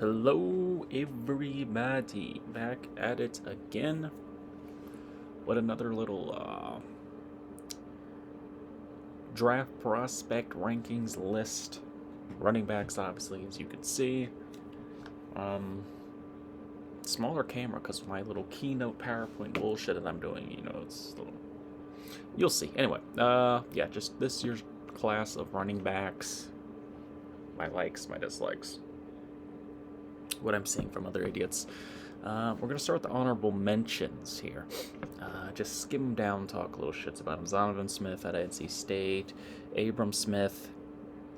Hello, everybody. Back at it again. What another little draft prospect rankings list. Running backs, obviously, as you can see. Um, Smaller camera because my little keynote PowerPoint bullshit that I'm doing. It's a little. You'll see. Anyway, yeah, just this year's class of running backs. My likes, my dislikes. What I'm seeing from other idiots. We're going to start with the honorable mentions here. Just skim them down, talk little shits about them. Zonovan Smith out of NC State. Abram Smith.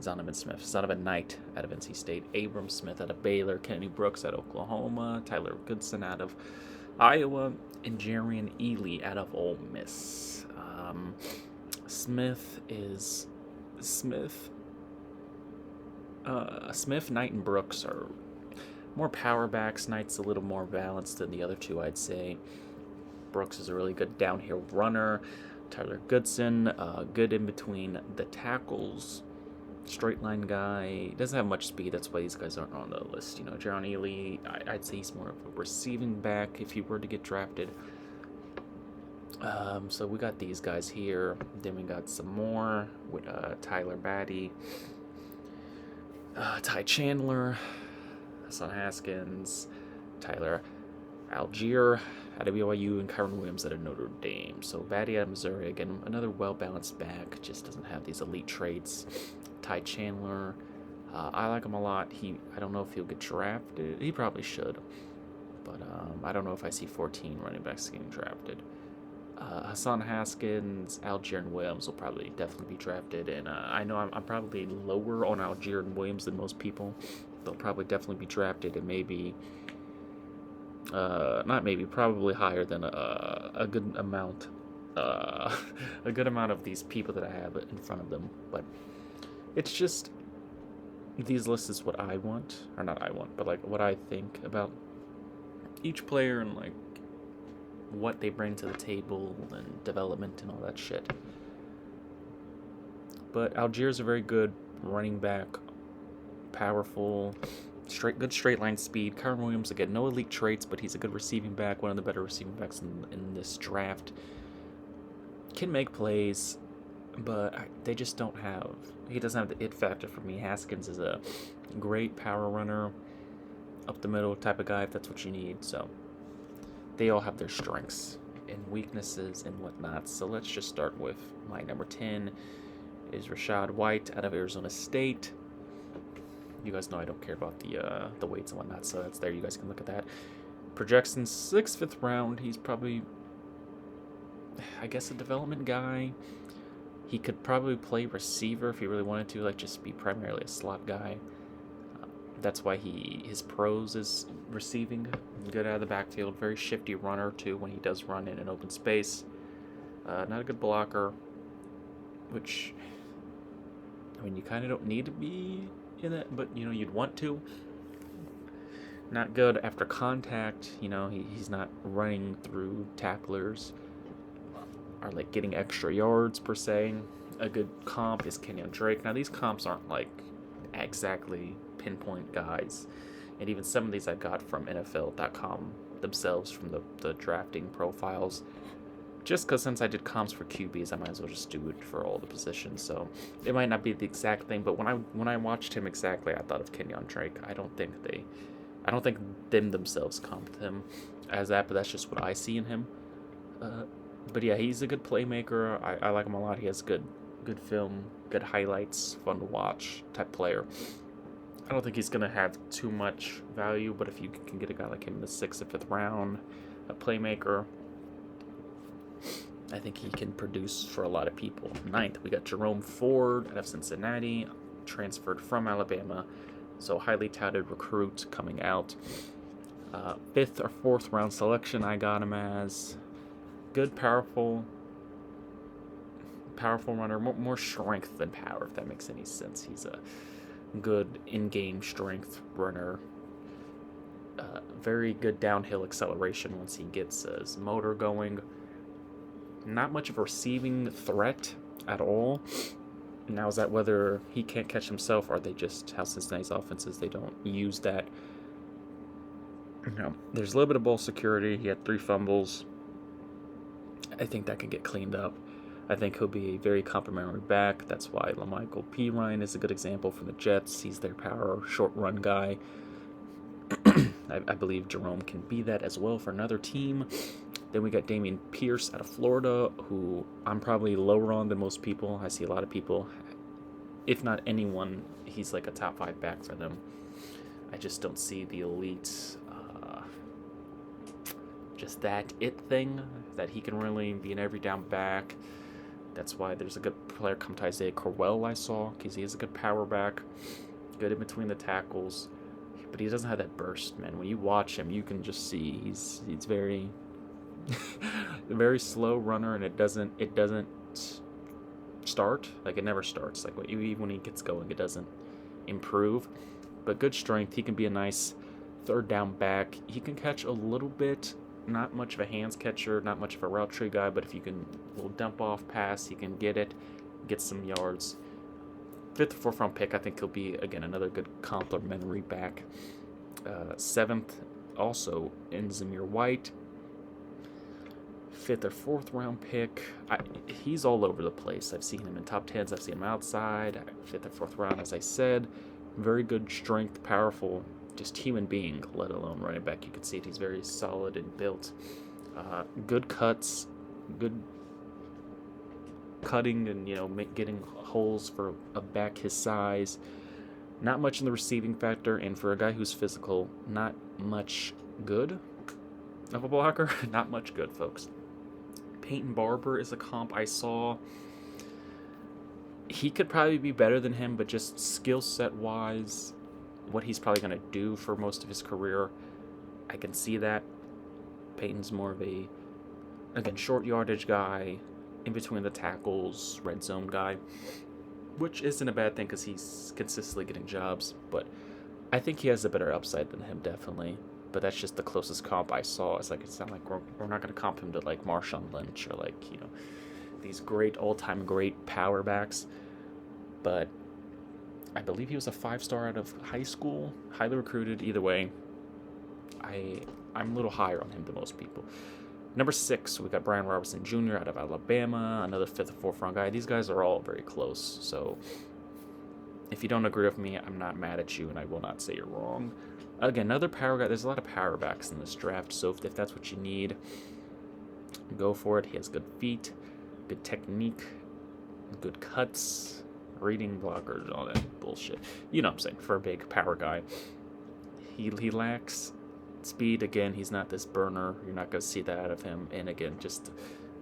Zonovan Knight out of NC State. Abram Smith out of Baylor. Kennedy Brooks out of Oklahoma. Tyler Goodson out of Iowa. And Jarian Ely out of Ole Miss. Smith, Knight, and Brooks are more power backs. Knight's a little more balanced than the other two, I'd say. Brooks is a really good downhill runner. Tyler Goodson, good in between the tackles. Straight line guy. Doesn't have much speed. That's why these guys aren't on the list. Jaron Ely, I'd say he's more of a receiving back if he were to get drafted. So we got these guys here. Then we got some more with Tyler Batty, Ty Chandler, Hassan Haskins, Tyler Algier out of BYU, and Kyron Williams out of Notre Dame. So Batty out of Missouri, again, another well-balanced back, just doesn't have these elite traits. Ty Chandler, I like him a lot. I don't know if he'll get drafted. He probably should, but I don't know if I see 14 running backs getting drafted. Hassan Haskins, Algier, and Williams will probably definitely be drafted, and I know I'm probably lower on Algier and Williams than most people. They'll probably definitely be drafted, and maybe, probably higher than a good amount, a good amount of these people that I have in front of them. But it's just, these lists is what I want, or not I want, but like what I think about each player and like what they bring to the table and development and all that shit. But Algier's a very good running back, powerful, good straight line speed. Kyron Williams, again, no elite traits, but he's a good receiving back, one of the better receiving backs in this draft. Can make plays, but they just don't have. He doesn't have the it factor for me. Haskins is a great power runner, up the middle type of guy if that's what you need. So they all have their strengths and weaknesses and whatnot. So let's just start with my number 10 is Rachaad White out of Arizona State. You guys know I don't care about the weights and whatnot, so that's there. You guys can look at that. Projections 6th, 5th round. He's probably, I guess, a development guy. He could probably play receiver if he really wanted to, like just be primarily a slot guy. That's why his pros is receiving, good out of the backfield, very shifty runner too when he does run in an open space. Not a good blocker, which, I mean, you kind of don't need to be in it, but you'd want to. Not good after contact. He's not running through tacklers or like getting extra yards per se. A good comp is Kenyon Drake. Now these comps aren't like exactly pinpoint guys, and even some of these I got from NFL.com themselves from the drafting profiles, just because since I did comps for QBs, I might as well just do it for all the positions. So it might not be the exact thing, but when I watched him exactly, I thought of Kenyon Drake. I don't think them themselves comped him as that, but that's just what I see in him. But yeah, he's a good playmaker. I like him a lot. He has good film, good highlights, fun to watch type player. I don't think he's going to have too much value, but if you can get a guy like him in the 6th or 5th round, a playmaker, I think he can produce for a lot of people. 9th, we got Jerome Ford out of Cincinnati, transferred from Alabama, so highly touted recruit coming out. 5th or 4th round selection, I got him as good, powerful runner, more strength than power, if that makes any sense. He's a good in-game strength runner, very good downhill acceleration once he gets his motor going. Not much of a receiving threat at all. Now, is that whether he can't catch himself, or they just, how Cincinnati's offenses, they don't use that There's a little bit of ball security. He had 3 fumbles. I think that can get cleaned up. I think he'll be a very complimentary back. That's why LaMichael Pirine is a good example from the Jets. He's their power short run guy. I believe Jerome can be that as well for another team. Then we got Dameon Pierce out of Florida, who I'm probably lower on than most people. I see a lot of people, if not anyone, he's like a top 5 back for them. I just don't see the elite, just that it thing, that he can really be an every down back. That's why there's a good player come to Isaiah Corwell I saw, because he is a good power back, good in between the tackles, but he doesn't have that burst, man. When you watch him, you can just see he's very very slow runner, and it doesn't start, like it never starts. Like even when he gets going, it doesn't improve. But good strength. He can be a nice third down back. He can catch a little bit. Not much of a hands catcher, not much of a route tree guy, but if you can little dump off pass, he can get it, get some yards. 5th or 4th round pick, I think he'll be, again, another good complimentary back. 7th, also in Zamir White. 5th or 4th round pick. He's all over the place. I've seen him in top 10s. I've seen him outside. 5th or 4th round, as I said. Very good strength, powerful, just human being, let alone running back. You can see it. He's very solid and built. Good cuts, good cutting, and getting holes for a back his size. Not much in the receiving factor, and for a guy who's physical, not much good of a blocker. Not much good, folks. Peyton Barber is a comp I saw. He could probably be better than him, but just skill set wise, what he's probably going to do for most of his career, I can see that. Peyton's more of a, again, short yardage guy, in between the tackles, red zone guy, which isn't a bad thing because he's consistently getting jobs, but I think he has a better upside than him, definitely. But that's just the closest comp I saw. It's like, it's not like we're not going to comp him to like Marshawn Lynch or like, these great all-time great power backs. But I believe he was a 5-star out of high school, highly recruited. Either way, I'm a little higher on him than most people. Number 6, we got Brian Robinson Jr. out of Alabama, another 5th or 4th round guy. These guys are all very close, so if you don't agree with me, I'm not mad at you, and I will not say you're wrong. Again, another power guy. There's a lot of power backs in this draft, so if that's what you need, go for it. He has good feet, good technique, good cuts, reading blockers, all that bullshit. You know what I'm saying, for a big power guy. He lacks speed. Again, he's not this burner. You're not going to see that out of him. And again, just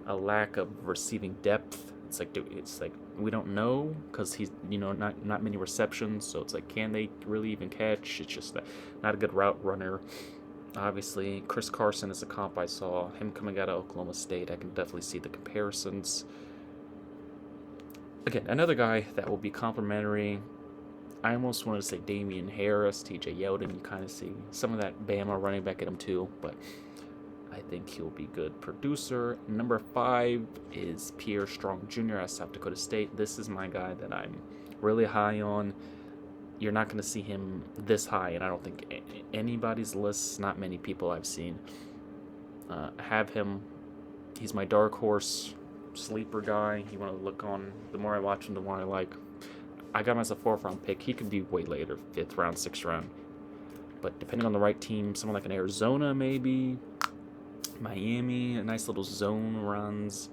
a lack of receiving depth. It's like we don't know because he's not many receptions. So it's like, can they really even catch? It's just not a good route runner. Obviously, Chris Carson is a comp I saw. Him coming out of Oklahoma State, I can definitely see the comparisons. Again, another guy that will be complimentary. I almost wanted to say Damian Harris, TJ Yeldon. You kind of see some of that Bama running back at him too, but I think he'll be good producer. Number 5 is Pierre Strong Jr. out of South Dakota State. This is my guy that I'm really high on. You're not going to see him this high, and I don't think anybody's lists, not many people I've seen, have him. He's my dark horse, sleeper guy. You want to look on. The more I watch him, the more I like. I got him as a 4th round pick. He could be way later, 5th round, 6th round. But depending on the right team, someone like an Arizona maybe, Miami, a nice little zone runs,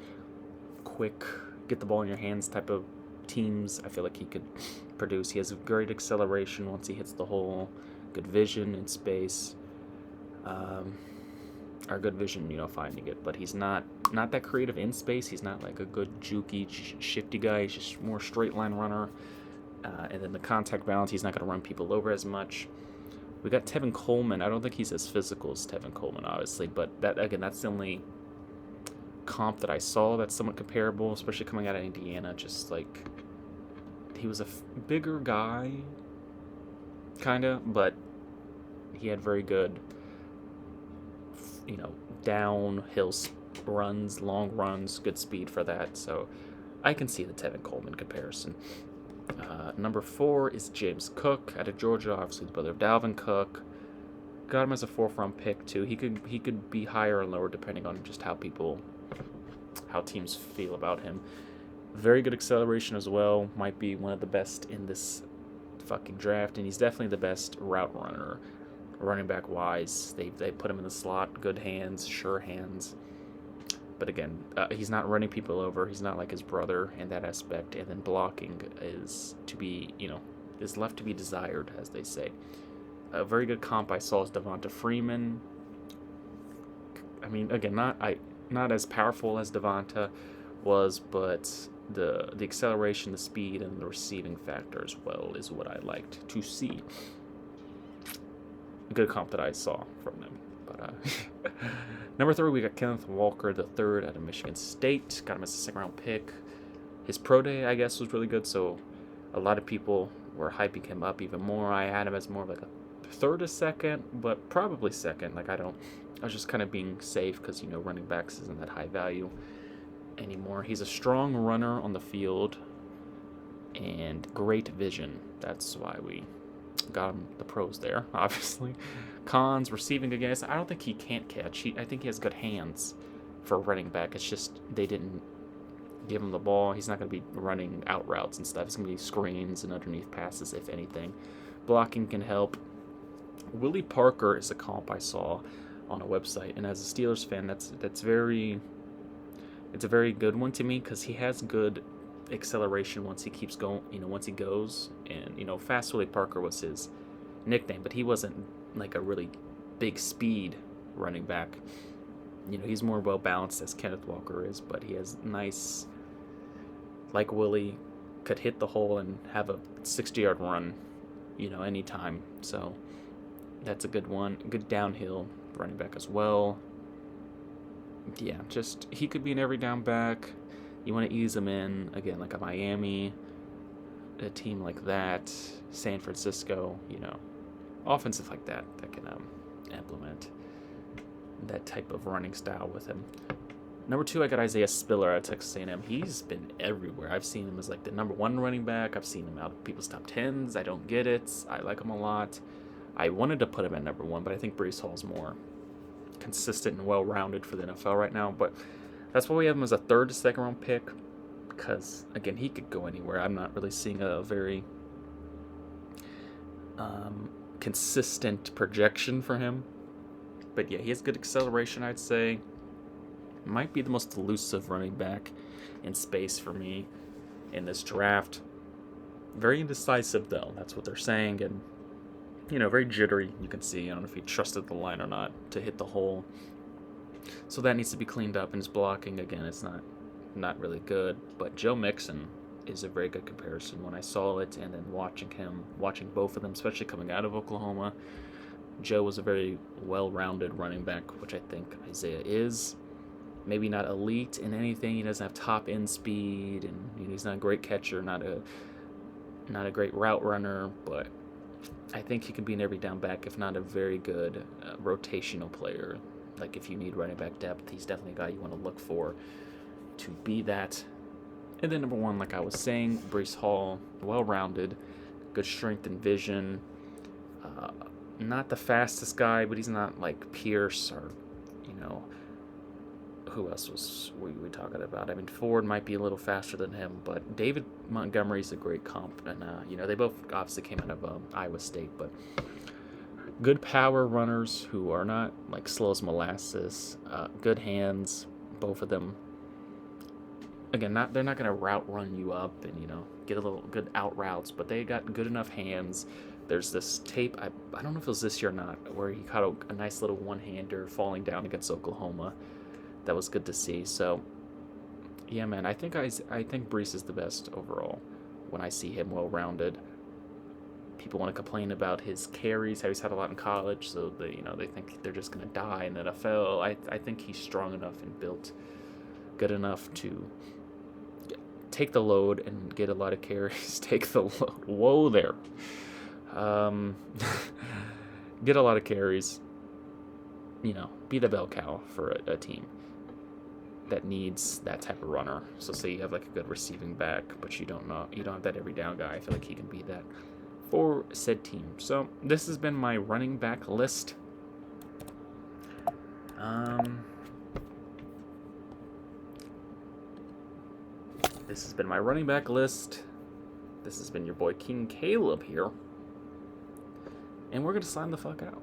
quick, get the ball in your hands type of teams, I feel like he could produce. He has great acceleration once he hits the hole, good vision in space, or good vision, finding it. But he's not that creative in space. He's not like a good jukey, shifty guy. He's just more straight line runner. And then the contact balance, he's not going to run people over as much. We got Tevin Coleman. I don't think he's as physical as Tevin Coleman, obviously, but that's the only comp that I saw that's somewhat comparable, especially coming out of Indiana. Just like, he was a bigger guy, kind of, but he had very good, downhill runs, long runs, good speed for that. So I can see the Tevin Coleman comparison. Number 4 is James Cook out of Georgia, obviously the brother of Dalvin Cook. Got him as a 4th-round pick too. He could be higher or lower depending on just how teams feel about him. Very good acceleration as well. Might be one of the best in this fucking draft, and he's definitely the best route runner, running back wise. They put him in the slot. Good hands, sure hands. But again, he's not running people over. He's not like his brother in that aspect. And then blocking is left to be desired, as they say. A very good comp I saw is Devonta Freeman. I mean, again, not as powerful as Devonta was, but the acceleration, the speed, and the receiving factor as well is what I liked to see. A good comp that I saw from them. But number 3, we got Kenneth Walker III out of Michigan State. Got him as a 2nd-round pick. His pro day, I guess, was really good, so a lot of people were hyping him up even more. I had him as more of like a 3rd or 2nd, but probably 2nd. I was just kind of being safe because, running backs isn't that high value anymore. He's a strong runner on the field and great vision. That's why we got him the pros there, obviously. Cons, receiving again. I don't think he can't catch. I think he has good hands for running back. It's just they didn't give him the ball. He's not going to be running out routes and stuff. It's going to be screens and underneath passes, if anything. Blocking can help. Willie Parker is a comp I saw on a website, and as a Steelers fan, it's a very good one to me because he has good acceleration once he keeps going. Once he goes, and Fast Willie Parker was his nickname, but he wasn't like a really big speed running back. He's more well balanced as Kenneth Walker is, but he has nice, like Willie, could hit the hole and have a 60-yard run, anytime. So that's a good one. Good downhill running back as well. Yeah, just he could be an every down back. You want to ease him in, again, like a Miami, a team like that, San Francisco, offensive like that can implement that type of running style with him. Number 2, I got Isaiah Spiller at Texas A&M. He's been everywhere. I've seen him as like the number 1 running back. I've seen him out of people's top 10s. I don't get it. I like him a lot. I wanted to put him at number 1, but I think Breece Hall's more consistent and well-rounded for the NFL right now. But that's why we have him as a 3rd to 2nd-round pick, because, again, he could go anywhere. I'm not really seeing a very consistent projection for him. But, yeah, he has good acceleration, I'd say. Might be the most elusive running back in space for me in this draft. Very indecisive, though. That's what they're saying. And, very jittery, you can see. I don't know if he trusted the line or not to hit the hole. So that needs to be cleaned up. And his blocking, again, it's not really good. But Joe Mixon is a very good comparison. When I saw it and then watching both of them, especially coming out of Oklahoma, Joe was a very well-rounded running back, which I think Isaiah is. Maybe not elite in anything. He doesn't have top-end speed, and he's not a great catcher, not a great route runner, but I think he can be an every down back, if not a very good rotational player. Like if you need running back depth, he's definitely a guy you want to look for to be that. And then number 1, like I was saying, Breece Hall, well-rounded, good strength and vision. Not the fastest guy, but he's not like Pierce or, who else was we talking about? I mean, Ford might be a little faster than him, but David Montgomery's a great comp. And, they both obviously came out of Iowa State, but good power runners who are not like slow as molasses. Good hands, both of them. Again, they're not going to route run you up and, get a little good out routes, but they got good enough hands. There's this tape, I don't know if it was this year or not, where he caught a nice little one-hander falling down against Oklahoma. That was good to see. So, yeah, man, I think Breece is the best overall when I see him well-rounded. People want to complain about his carries, how he's had a lot in college, so they think they're just going to die in the NFL. I think he's strong enough and built good enough to take the load and get a lot of carries. Take the load. Whoa there. Get a lot of carries. Be the bell cow for a team that needs that type of runner. So say you have like a good receiving back, but you don't have that every down guy. I feel like he can be that for said team. So this has been my running back list. This has been my running back list. This has been your boy King Caleb here. And we're going to sign the fuck out.